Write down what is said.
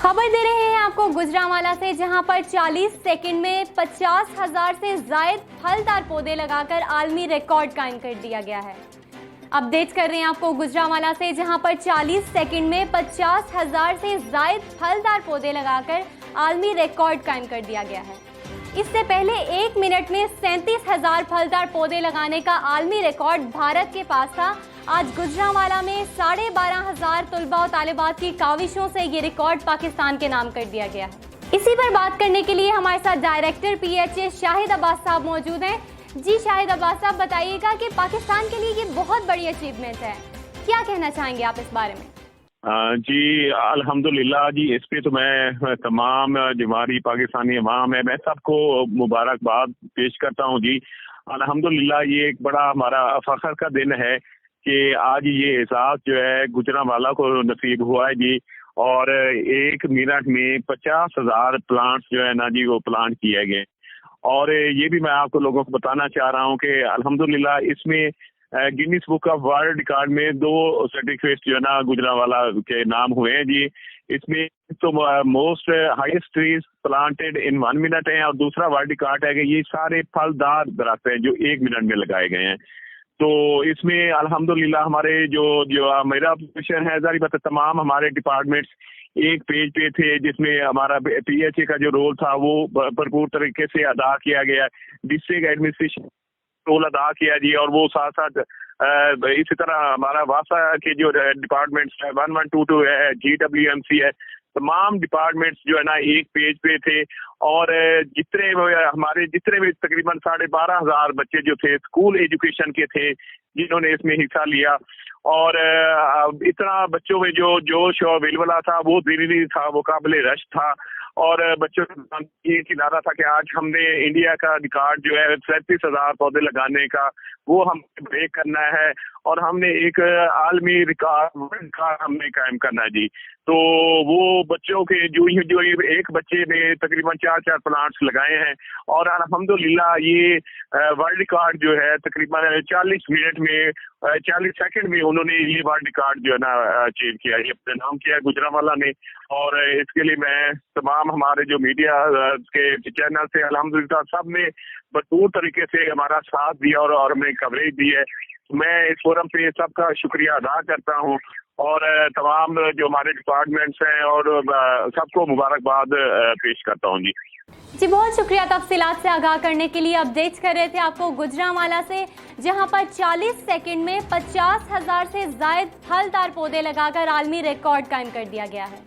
खबर दे रहे हैं आपको गुजरांवाला से, जहां पर 40 सेकंड में 50,000 से जायद फलदार पौधे लगाकर आलमी रिकॉर्ड कायम कर दिया गया है। अपडेट कर रहे हैं आपको गुजरांवाला से, जहां पर 40 सेकंड में 50,000 से जायद फलदार पौधे लगाकर आलमी रिकॉर्ड कायम कर दिया गया है। इससे पहले 1 मिनट में 37,000 फलदार पौधे लगाने का आलमी रिकॉर्ड भारत के पास था। आज गुजरांवाला में 12,500 तलबा और तालिबात की काविशों से ये रिकॉर्ड पाकिस्तान के नाम कर दिया गया है। इसी पर बात करने के लिए हमारे साथ डायरेक्टर PHA शाहिद अब्बास साहब मौजूद हैं। जी शाहिद अब्बास साहब, बताइएगा कि पाकिस्तान के लिए ये बहुत बड़ी अचीवमेंट है, क्या कहना चाहेंगे आप इस बारे में? जी अल्हम्दुलिल्लाह जी, इस पे तो मैं तमाम जो हमारी पाकिस्तानी अवाम है, मैं सबको मुबारकबाद पेश करता हूँ जी। अल्हम्दुलिल्लाह ये एक बड़ा हमारा फख्र का दिन है कि आज ये एहसास जो है गुजरांवाला को नसीब हुआ है जी। और 1 मिनट में 50,000 प्लांट्स जो है ना जी वो प्लांट किए गए। और ये भी मैं आपको लोगों को बताना चाह रहा हूँ कि अल्हम्दुलिल्लाह इसमें Guinness book of world record में 2 सर्टिफिकेट जो है ना गुजरांवाला के नाम हुए हैं जी। इसमें तो most highest trees planted in 1 minute है, और दूसरा वर्ल्ड रिकॉर्ड है कि ये सारे फलदार दरख्त हैं जो 1 मिनट में लगाए गए हैं। तो इसमें अल्हम्दुलिल्लाह हमारे जो मेरा पोजीशन है, जारी बात है, तमाम हमारे डिपार्टमेंट्स एक पेज पे थे, जिसमें हमारा PHA का जो रोल था वो भरपूर तरीके से अदा किया गया। डिस्ट्रिक्ट एडमिनिस्ट्रेशन रोल अदा किया जी, और वो साथ साथ इसी तरह हमारा वासा के जो डिपार्टमेंट्स है, 1122 है, GWMC है, तमाम डिपार्टमेंट्स जो है ना एक पेज पे थे। और जितने भी तकरीबन 12,500 बच्चे जो थे स्कूल एजुकेशन के थे जिन्होंने इसमें हिस्सा लिया। और इतना बच्चों में जो जोश और विलवला था वो दिली था, वो काबिल रश था। और बच्चों ये खिलाना था कि आज हमने इंडिया का रिकॉर्ड जो है 37,000 पौधे लगाने का वो हम ब्रेक करना है, और हमने एक आलमी रिकॉर्ड हमने कायम करना है जी। तो वो बच्चों के जो एक बच्चे ने तकरीबन 4 प्लांट्स लगाए हैं, और अल्हम्दुलिल्लाह ये वर्ल्ड रिकॉर्ड जो है तकरीबन 40 मिनट में 40 सेकंड में उन्होंने ये वर्ल्ड रिकॉर्ड जो है ना अचीव किया, ये अपने नाम किया गुजरांवाला ने। और इसके लिए मैं तमाम हमारे जो मीडिया के चैनल से अल्हम्दुलिल्लाह सब ने भरपूर तरीके से हमारा साथ दिया और हमें कवरेज दी है। मैं इस फोरम पे सबका शुक्रिया अदा करता हूँ, और तमाम जो हमारे डिपार्टमेंट्स हैं और सबको मुबारकबाद पेश करता हूँ जी। जी बहुत शुक्रिया तफसीलात से आगाह करने के लिए। अपडेट कर रहे थे आपको गुजरांवाला से, जहां पर 40 सेकंड में 50,000 से जायद फलदार पौधे लगाकर आलमी रिकॉर्ड कायम कर दिया गया है।